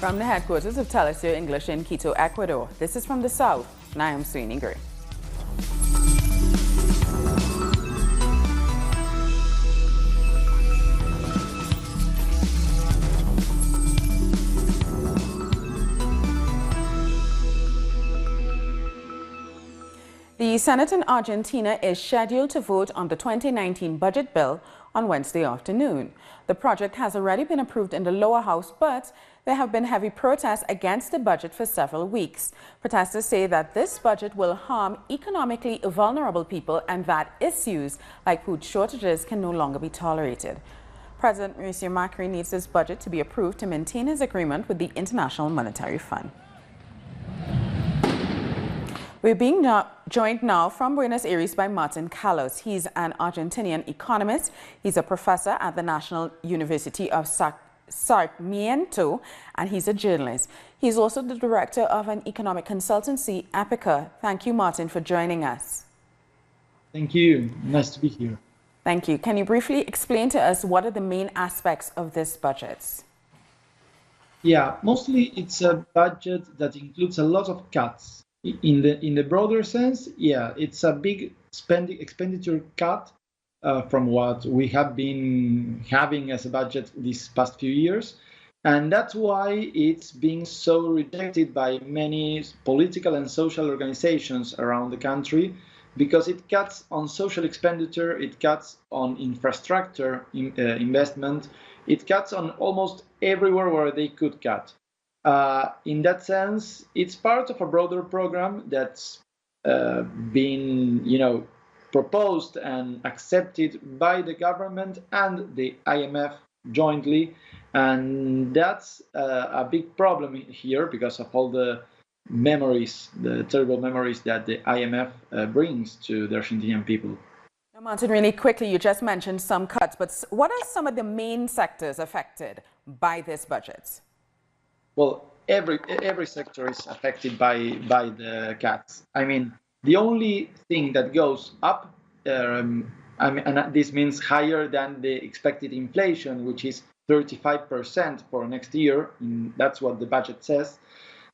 From the headquarters of Telesur English in Quito, Ecuador, this is From the South, and I am Sweeney Gray. The Senate in Argentina is scheduled to vote on the 2019 budget bill on Wednesday afternoon. The project has already been approved in the lower house, but there have been heavy protests against the budget for several weeks. Protesters say that this budget will harm economically vulnerable people and that issues like food shortages can no longer be tolerated. President Mauricio Macri needs this budget to be approved to maintain his agreement with the International Monetary Fund. We're being joined now from Buenos Aires by Martin Carlos. He's an Argentinian economist. He's a professor at the National University of Sarmiento, and he's a journalist. He's also the director of an economic consultancy, Apica. Thank you, Martin, for joining us. Thank you. Nice to be here. Thank you. Can you briefly explain to us what are the main aspects of this budget? Yeah, mostly it's a budget that includes a lot of cuts. In the broader sense, yeah, it's a big expenditure cut from what we have been having as a budget these past few years. And that's why it's being so rejected by many political and social organizations around the country, because it cuts on social expenditure, it cuts on infrastructure investment, it cuts on almost everywhere where they could cut. In that sense, it's part of a broader program that's been, proposed and accepted by the government and the IMF jointly, and that's a big problem here because of all the memories, the terrible memories that the IMF brings to the Argentinian people. Now, Martin, really quickly, you just mentioned some cuts, but what are some of the main sectors affected by this budget? Well, every sector is affected by the cuts. I mean, the only thing that goes up, and this means higher than the expected inflation, which is 35% for next year. That's what the budget says.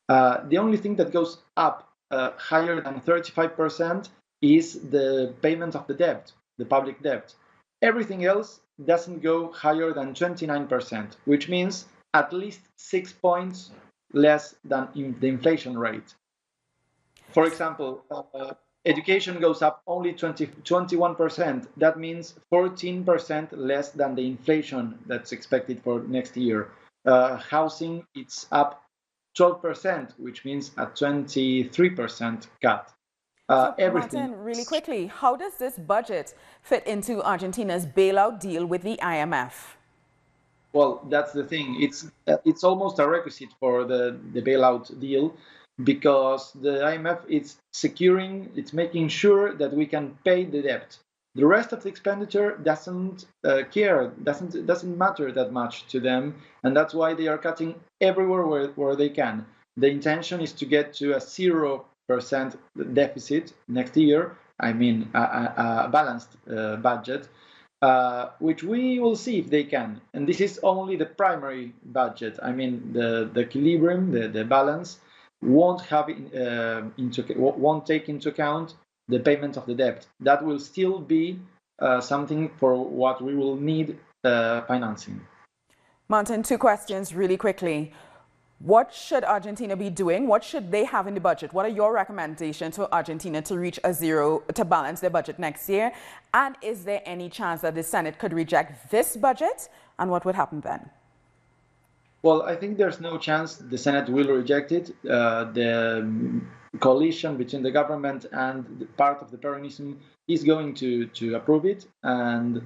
The only thing that goes up higher than 35% is the payment of the debt, the public debt. Everything else doesn't go higher than 29%, which means at least 6 points less than the inflation rate. For example, education goes up only 21%. That means 14% less than the inflation that's expected for next year. Housing, it's up 12%, which means a 23% cut. Martin, really quickly, how does this budget fit into Argentina's bailout deal with the IMF? Well, that's the thing. It's almost a requisite for the bailout deal, because the IMF it's making sure that we can pay the debt. The rest of the expenditure doesn't doesn't matter that much to them, and that's why they are cutting everywhere where they can. The intention is to get to a 0% deficit next year. I mean, a balanced budget. Which we will see if they can. And this is only the primary budget. I mean, the equilibrium, the balance, won't take into account the payment of the debt. That will still be something for what we will need financing. Martin, two questions really quickly. What should Argentina be doing? What should they have in the budget? What are your recommendations for Argentina to reach a zero, to balance their budget next year? And is there any chance that the Senate could reject this budget? And what would happen then? Well, I think there's no chance the Senate will reject it. The coalition between the government and part of the Peronism is going to approve it. And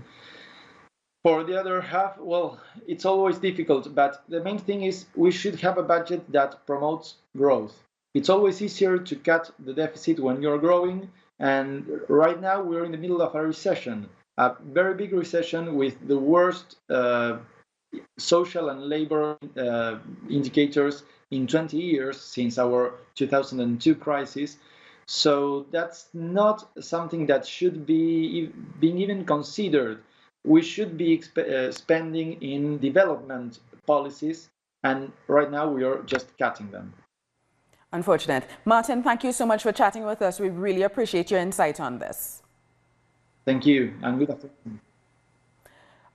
for the other half, well, it's always difficult, but the main thing is we should have a budget that promotes growth. It's always easier to cut the deficit when you're growing, and right now we're in the middle of a recession, a very big recession with the worst social and labor indicators in 20 years since our 2002 crisis. So that's not something that should be being even considered. We should be spending in development policies and right now we are just cutting them. Unfortunate. Martin, thank you so much for chatting with us. We really appreciate your insight on this. Thank you, and good afternoon.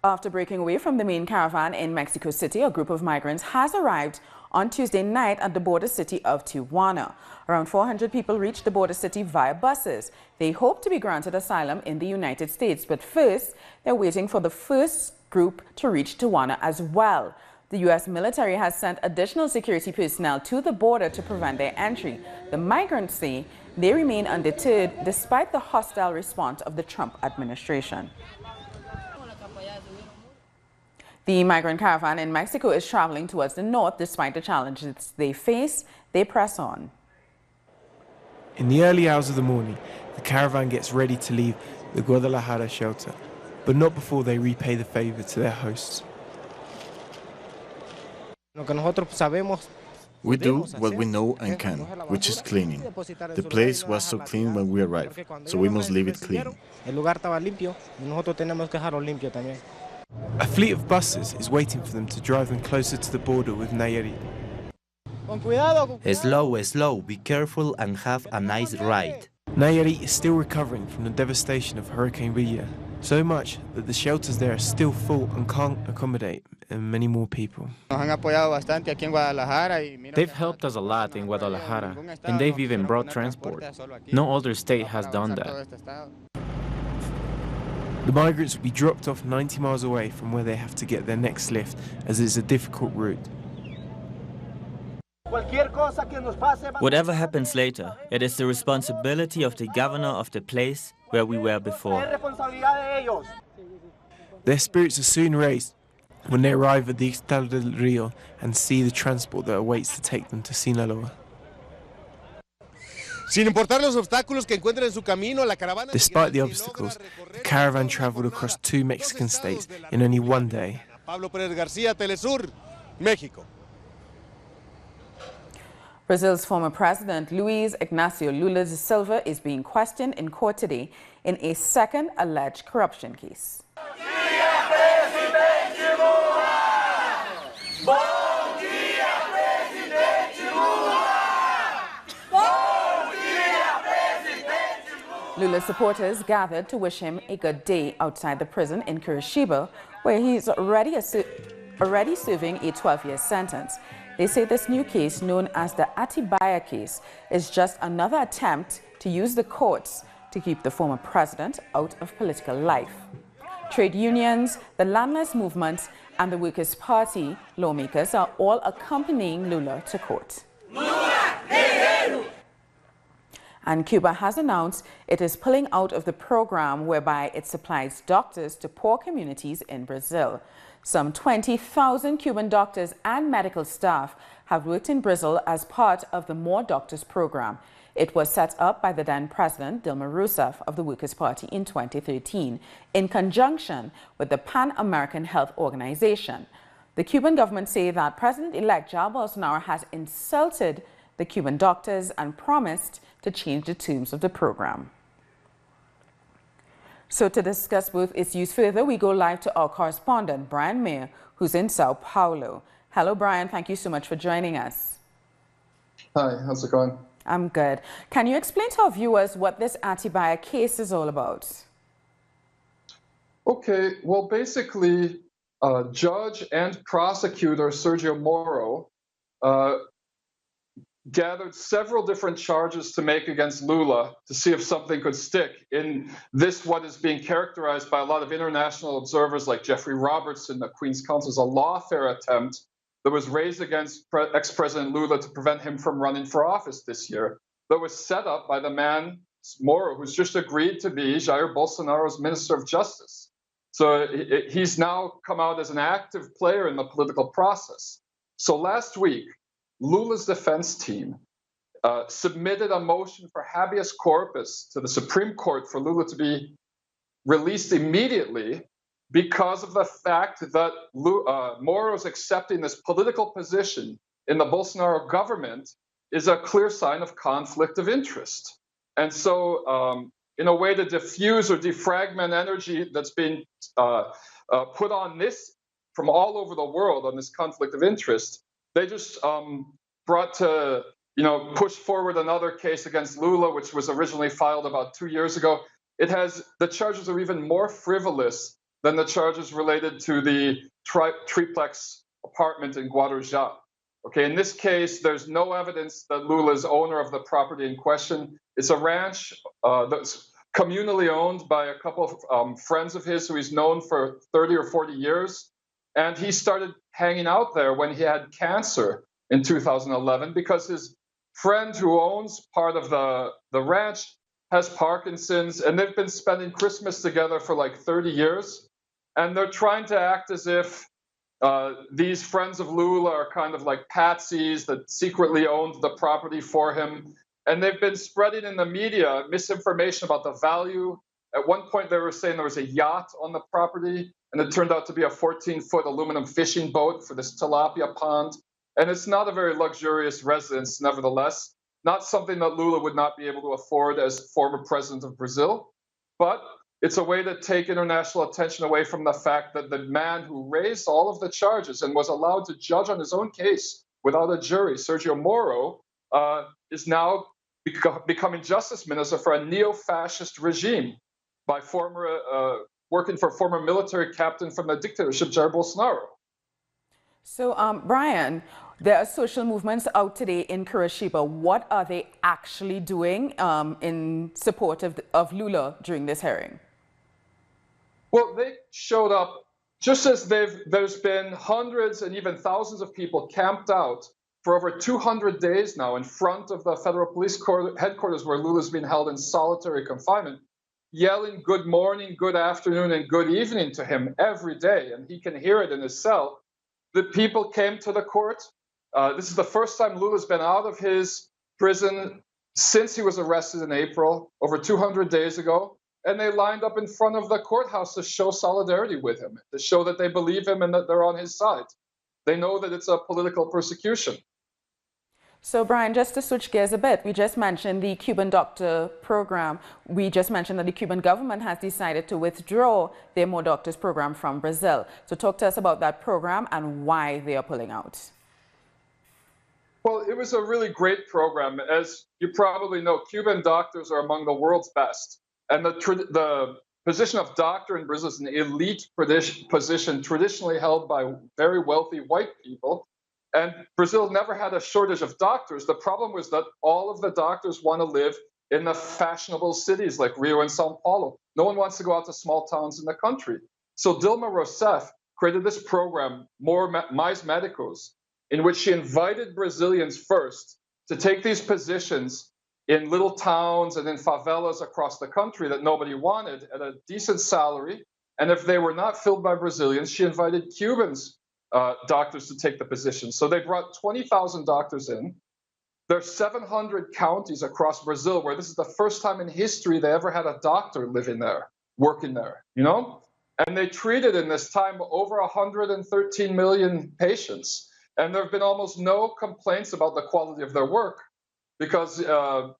After breaking away from the main caravan in Mexico City, a group of migrants has arrived on Tuesday night at the border city of Tijuana. Around 400 people reached the border city via buses. They hope to be granted asylum in the United States, but first, they're waiting for the first group to reach Tijuana as well. The U.S. military has sent additional security personnel to the border to prevent their entry. The migrants say they remain undeterred despite the hostile response of the Trump administration. The migrant caravan in Mexico is traveling towards the north. Despite the challenges they face, they press on. In the early hours of the morning, the caravan gets ready to leave the Guadalajara shelter, but not before they repay the favor to their hosts. We do what we know and can, which is cleaning. The place was so clean when we arrived, so we must leave it clean. A fleet of buses is waiting for them to drive them closer to the border with Nayarit. Slow, slow, be careful and have a nice ride. Nayarit is still recovering from the devastation of Hurricane Villa, so much that the shelters there are still full and can't accommodate many more people. They've helped us a lot in Guadalajara, and they've even brought transport. No other state has done that. The migrants will be dropped off 90 miles away from where they have to get their next lift, as it's a difficult route. Whatever happens later, it is the responsibility of the governor of the place where we were before. Their spirits are soon raised when they arrive at the Ixtal del Rio and see the transport that awaits to take them to Sinaloa. Despite the obstacles, the caravan traveled across 2 Mexican states in only one day. Brazil's former president, Luiz Inácio Lula da Silva, is being questioned in court today in a second alleged corruption case. Lula's supporters gathered to wish him a good day outside the prison in Curitiba, where he's already serving a 12-year sentence. They say this new case, known as the Atibaia case, is just another attempt to use the courts to keep the former president out of political life. Trade unions, the landless movement, and the Workers' Party lawmakers are all accompanying Lula to court. And Cuba has announced it is pulling out of the program whereby it supplies doctors to poor communities in Brazil. Some 20,000 Cuban doctors and medical staff have worked in Brazil as part of the More Doctors program. It was set up by the then president, Dilma Rousseff, of the Workers' Party in 2013, in conjunction with the Pan-American Health Organization. The Cuban government say that President-elect Jair Bolsonaro has insulted the Cuban doctors and promised to change the terms of the program. So to discuss both issues further, we go live to our correspondent, Brian Mayer, who's in Sao Paulo. Hello, Brian. Thank you so much for joining us. Hi, how's it going? I'm good. Can you explain to our viewers what this Atibaia case is all about? Okay, well, basically, Judge and prosecutor Sergio Moro gathered several different charges to make against Lula to see if something could stick in this, what is being characterized by a lot of international observers like Jeffrey Robertson, the Queen's Counsel, as a lawfare attempt that was raised against ex-President Lula to prevent him from running for office this year, that was set up by the man, Moro, who's just agreed to be Jair Bolsonaro's Minister of Justice. So he's now come out as an active player in the political process. So last week, Lula's defense team submitted a motion for habeas corpus to the Supreme Court for Lula to be released immediately because of the fact that Moro's accepting this political position in the Bolsonaro government is a clear sign of conflict of interest. And so in a way to diffuse or defragment energy that's been put on this from all over the world on this conflict of interest, they just brought to, push forward another case against Lula, which was originally filed about 2 years ago. The charges are even more frivolous than the charges related to the triplex apartment in Guarujá. Okay, in this case, there's no evidence that Lula is owner of the property in question. It's a ranch that's communally owned by a couple of friends of his who he's known for 30 or 40 years. And he started hanging out there when he had cancer in 2011 because his friend who owns part of the ranch has Parkinson's, and they've been spending Christmas together for like 30 years. And they're trying to act as if these friends of Lula are kind of like patsies that secretly owned the property for him. And they've been spreading in the media misinformation about the value. At one point, they were saying there was a yacht on the property, and it turned out to be a 14-foot aluminum fishing boat for this tilapia pond. And it's not a very luxurious residence, nevertheless, not something that Lula would not be able to afford as former president of Brazil. But it's a way to take international attention away from the fact that the man who raised all of the charges and was allowed to judge on his own case without a jury, Sergio Moro, is now becoming justice minister for a neo-fascist regime by working for former military captain from the dictatorship, Jair Bolsonaro. So, Brian, there are social movements out today in Curitiba. What are they actually doing in support of Lula during this hearing? Well, they showed up just as there's been hundreds and even thousands of people camped out for over 200 days now in front of the federal police headquarters where Lula's been held in solitary confinement, yelling good morning, good afternoon, and good evening to him every day, and he can hear it in his cell. The people came to the court. This is the first time Lula's been out of his prison since he was arrested in April, over 200 days ago. And they lined up in front of the courthouse to show solidarity with him, to show that they believe him and that they're on his side. They know that it's a political persecution. So, Brian, just to switch gears a bit, we just mentioned the Cuban doctor program. We just mentioned that the Cuban government has decided to withdraw their More Doctors program from Brazil. So talk to us about that program and why they are pulling out. Well, it was a really great program. As you probably know, Cuban doctors are among the world's best. And the position of doctor in Brazil is an elite position traditionally held by very wealthy white people. And Brazil never had a shortage of doctors. The problem was that all of the doctors want to live in the fashionable cities like Rio and Sao Paulo. No one wants to go out to small towns in the country. So Dilma Rousseff created this program, Mais Médicos, in which she invited Brazilians first to take these positions in little towns and in favelas across the country that nobody wanted at a decent salary. And if they were not filled by Brazilians, she invited Cubans, doctors, to take the position. So they brought 20,000 doctors in. There are 700 counties across Brazil where this is the first time in history they ever had a doctor living there, working there, And they treated in this time over 113 million patients. And there have been almost no complaints about the quality of their work, because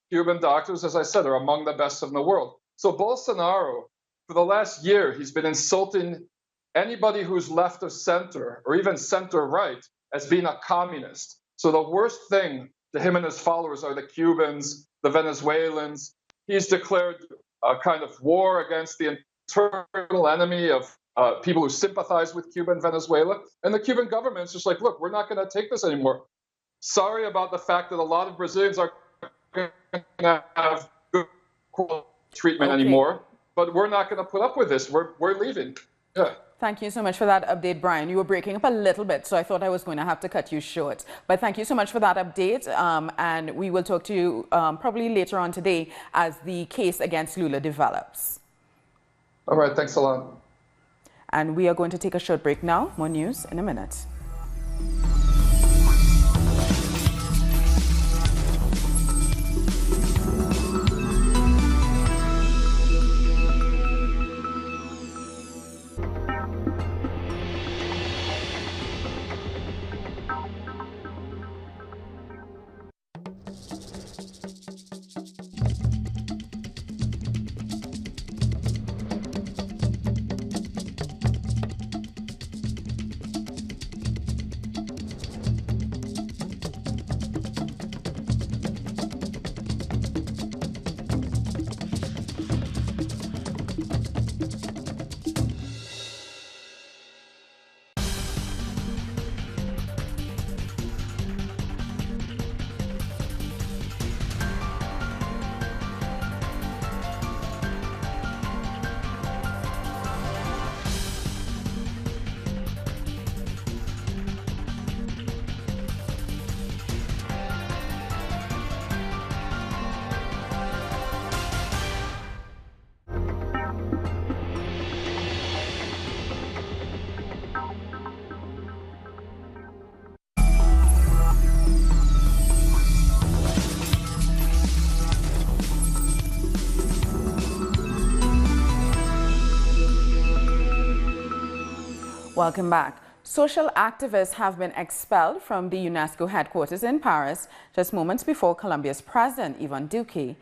Cuban doctors, as I said, are among the best in the world. So Bolsonaro, for the last year, he's been insulting anybody who's left of center or even center-right as being a communist. So the worst thing to him and his followers are the Cubans, the Venezuelans. He's declared a kind of war against the internal enemy of people who sympathize with Cuba and Venezuela. And the Cuban government's just like, look, we're not going to take this anymore. Sorry about the fact that a lot of Brazilians are going to have good treatment anymore, but we're not going to put up with this. We're leaving. Yeah. Thank you so much for that update, Brian. You were breaking up a little bit, so I thought I was going to have to cut you short. But thank you so much for that update, and we will talk to you probably later on today as the case against Lula develops. All right, thanks a lot. And we are going to take a short break now. More news in a minute. Welcome back. Social activists have been expelled from the UNESCO headquarters in Paris just moments before Colombia's President Ivan Duque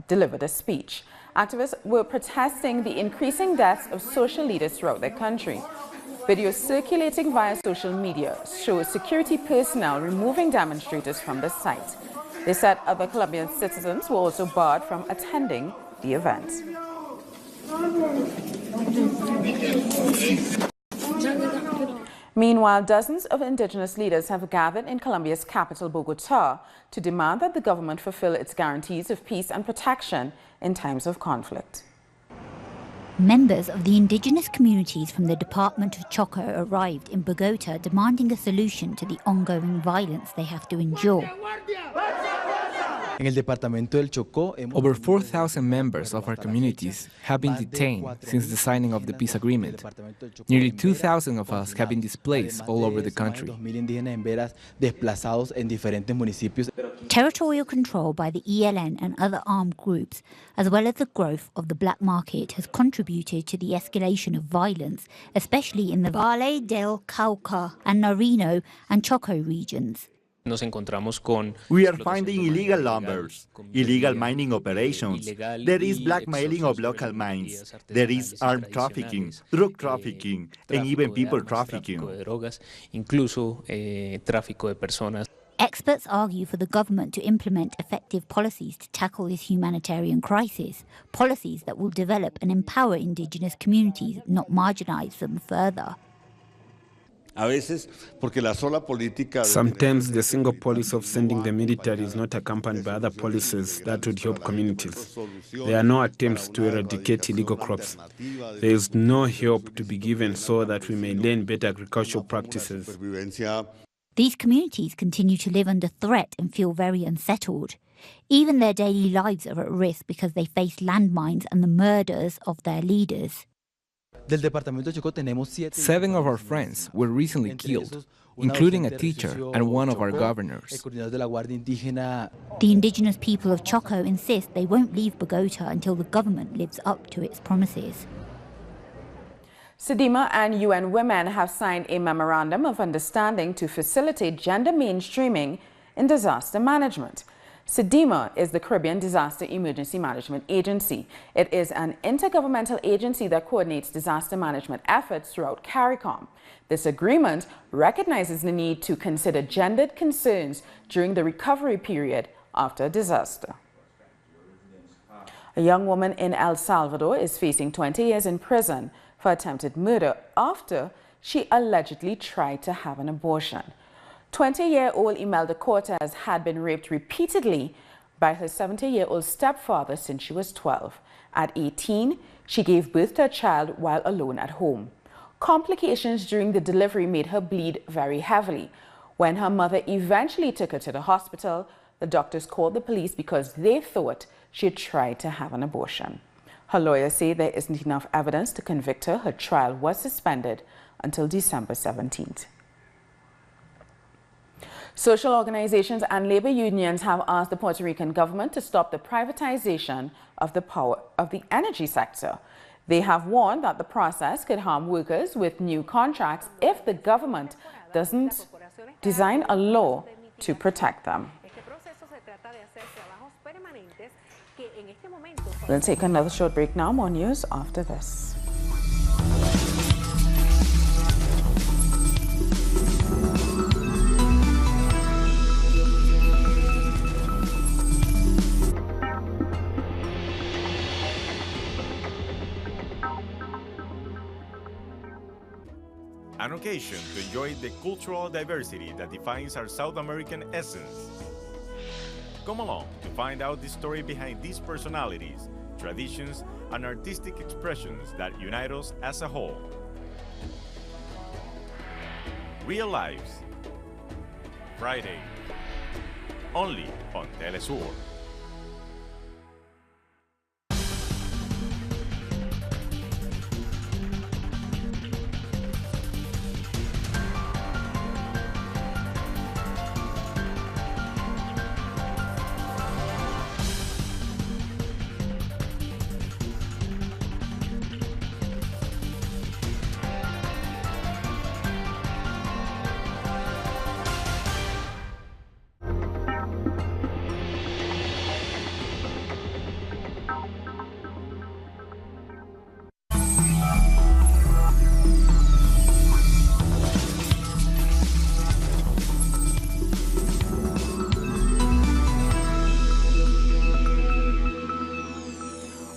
delivered a speech. Activists were protesting the increasing deaths of social leaders throughout their country. Videos circulating via social media show security personnel removing demonstrators from the site. They said other Colombian citizens were also barred from attending the event. Meanwhile, dozens of indigenous leaders have gathered in Colombia's capital, Bogotá, to demand that the government fulfill its guarantees of peace and protection in times of conflict. Members of the indigenous communities from the Department of Choco arrived in Bogotá demanding a solution to the ongoing violence they have to endure. Over 4,000 members of our communities have been detained since the signing of the peace agreement. Nearly 2,000 of us have been displaced all over the country. Territorial control by the ELN and other armed groups, as well as the growth of the black market, has contributed to the escalation of violence, especially in the Valle del Cauca and Nariño and Choco regions. We are finding illegal lumbers, illegal mining operations. There is blackmailing of local mines. There is armed trafficking, drug trafficking, and even people trafficking. Experts argue for the government to implement effective policies to tackle this humanitarian crisis, policies that will develop and empower indigenous communities, not marginalize them further. Sometimes the single policy of sending the military is not accompanied by other policies that would help communities. There are no attempts to eradicate illegal crops. There is no help to be given so that we may learn better agricultural practices. These communities continue to live under threat and feel very unsettled. Even their daily lives are at risk because they face landmines and the murders of their leaders. 7 of our friends were recently killed, including a teacher and one of our governors. The indigenous people of Choco insist they won't leave Bogotá until the government lives up to its promises. SEDIMA and UN Women have signed a memorandum of understanding to facilitate gender mainstreaming in disaster management. SEDIMA is the Caribbean Disaster Emergency Management Agency. It is an intergovernmental agency that coordinates disaster management efforts throughout CARICOM. This agreement recognizes the need to consider gendered concerns during the recovery period after a disaster. A young woman in El Salvador is facing 20 years in prison for attempted murder after she allegedly tried to have an abortion. 20-year-old Imelda Cortez had been raped repeatedly by her 70-year-old stepfather since she was 12. At 18, she gave birth to a child while alone at home. Complications during the delivery made her bleed very heavily. When her mother eventually took her to the hospital, the doctors called the police because they thought she had tried to have an abortion. Her lawyers say there isn't enough evidence to convict her. Her trial was suspended until December 17th. Social organizations and labor unions have asked the Puerto Rican government to stop the privatization of the energy sector. They have warned that the process could harm workers with new contracts if the government doesn't design a law to protect them. We'll take another short break now. More news after this. An occasion to enjoy the cultural diversity that defines our South American essence. Come along to find out the story behind these personalities, traditions, and artistic expressions that unite us as a whole. Real Lives, Friday, only on Telesur.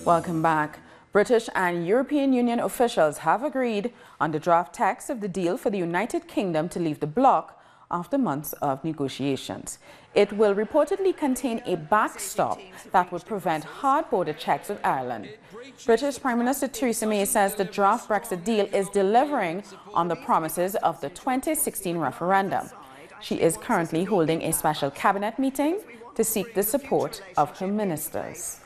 Welcome back. British and European Union officials have agreed on the draft text of the deal for the United Kingdom to leave the bloc after months of negotiations. It will reportedly contain a backstop that would prevent hard border checks with Ireland. British Prime Minister Theresa May says the draft Brexit deal is delivering on the promises of the 2016 referendum. She is currently holding a special cabinet meeting to seek the support of her ministers.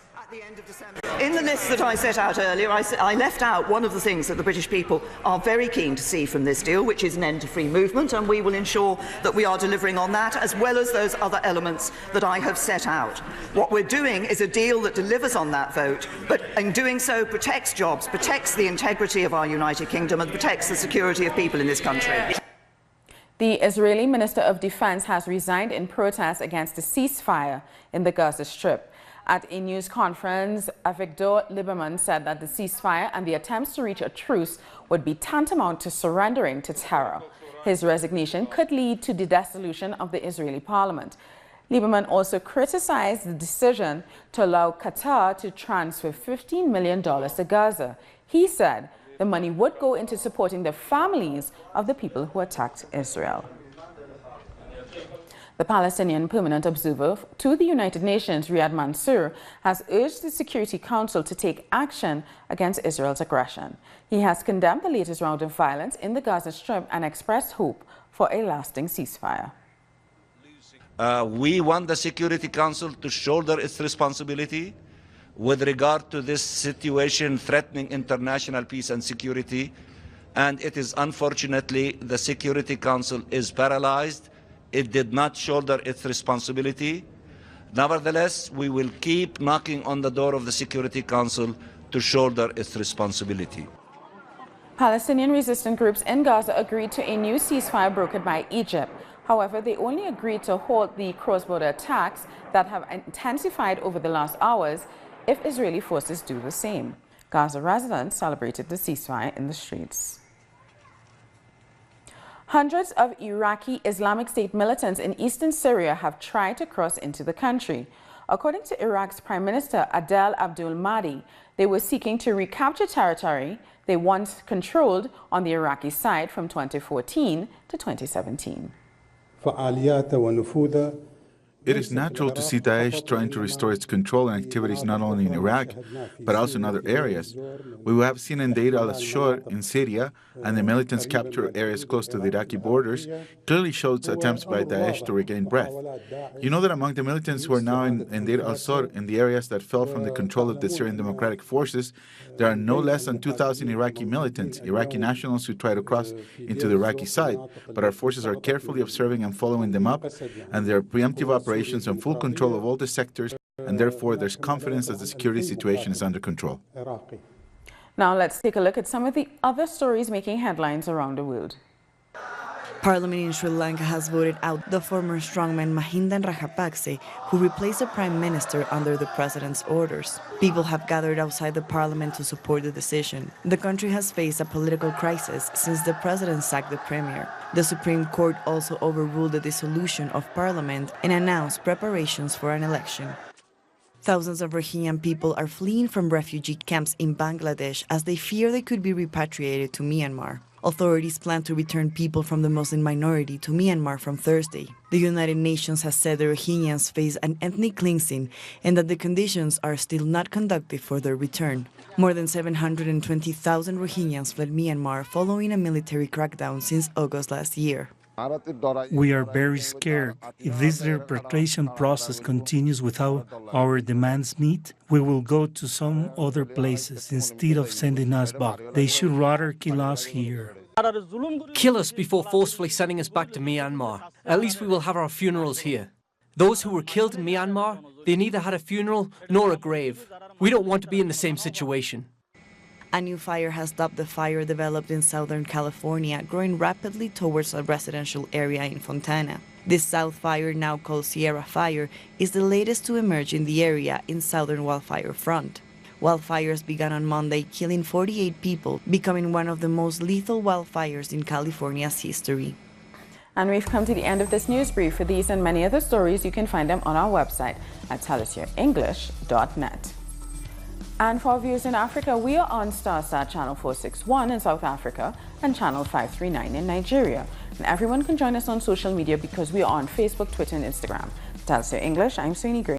In the list that I set out earlier, I left out one of the things that the British people are very keen to see from this deal, which is an end to free movement, and we will ensure that we are delivering on that, as well as those other elements that I have set out. What we're doing is a deal that delivers on that vote, but in doing so protects jobs, protects the integrity of our United Kingdom, and protects the security of people in this country. The Israeli Minister of Defense has resigned in protest against the ceasefire in the Gaza Strip. At a news conference, Avigdor Lieberman said that the ceasefire and the attempts to reach a truce would be tantamount to surrendering to terror. His resignation could lead to the dissolution of the Israeli parliament. Lieberman also criticized the decision to allow Qatar to transfer $15 million to Gaza. He said the money would go into supporting the families of the people who attacked Israel. The Palestinian permanent observer to the United Nations, Riyad Mansour, has urged the Security Council to take action against Israel's aggression. He has condemned the latest round of violence in the Gaza Strip and expressed hope for a lasting ceasefire. We want the Security Council to shoulder its responsibility with regard to this situation threatening international peace and security. And it is unfortunately the Security Council is paralyzed. It did not shoulder its responsibility. Nevertheless, we will keep knocking on the door of the Security Council to shoulder its responsibility. Palestinian resistance groups in Gaza agreed to a new ceasefire brokered by Egypt. However, they only agreed to halt the cross-border attacks that have intensified over the last hours if Israeli forces do the same. Gaza residents celebrated the ceasefire in the streets. Hundreds of Iraqi Islamic State militants in eastern Syria have tried to cross into the country. According to Iraq's Prime Minister Adel Abdul Mahdi, they were seeking to recapture territory they once controlled on the Iraqi side from 2014 to 2017. It is natural to see Daesh trying to restore its control and activities not only in Iraq, but also in other areas. We have seen in Deir al-Shor in Syria and the militants capture areas close to the Iraqi borders clearly shows attempts by Daesh to regain breath. You know that among the militants who are now in Deir al-Shor, in the areas that fell from the control of the Syrian Democratic Forces, there are no less than 2,000 Iraqi militants, Iraqi nationals who try to cross into the Iraqi side, but our forces are carefully observing and following them up, and their preemptive operations and full control of all the sectors, and therefore there's confidence that the security situation is under control. Now let's take a look at some of the other stories making headlines around the world. Parliament in Sri Lanka has voted out the former strongman Mahinda Rajapakse, who replaced the prime minister under the president's orders. People have gathered outside the parliament to support the decision. The country has faced a political crisis since the president sacked the premier. The Supreme Court also overruled the dissolution of parliament and announced preparations for an election. Thousands of Rohingya people are fleeing from refugee camps in Bangladesh as they fear they could be repatriated to Myanmar. Authorities plan to return people from the Muslim minority to Myanmar from Thursday. The United Nations has said the Rohingyas face an ethnic cleansing and that the conditions are still not conducive for their return. More than 720,000 Rohingyas fled Myanmar following a military crackdown since August last year. We are very scared. If this repatriation process continues without our demands met, we will go to some other places instead of sending us back. They should rather kill us here. Kill us before forcefully sending us back to Myanmar. At least we will have our funerals here. Those who were killed in Myanmar, they neither had a funeral nor a grave. We don't want to be in the same situation. A new fire has stopped the fire developed in Southern California, growing rapidly towards a residential area in Fontana. This South Fire, now called Sierra Fire, is the latest to emerge in the area in Southern Wildfire Front. Wildfires began on Monday, killing 48 people, becoming one of the most lethal wildfires in California's history. And we've come to the end of this news brief. For these and many other stories, you can find them on our website at tellsusenglish.net. And for our viewers in Africa, we are on StarSat Channel 461 in South Africa and Channel 539 in Nigeria. And everyone can join us on social media because we are on Facebook, Twitter, and Instagram. To Telstra English, I'm Sweeney Gray.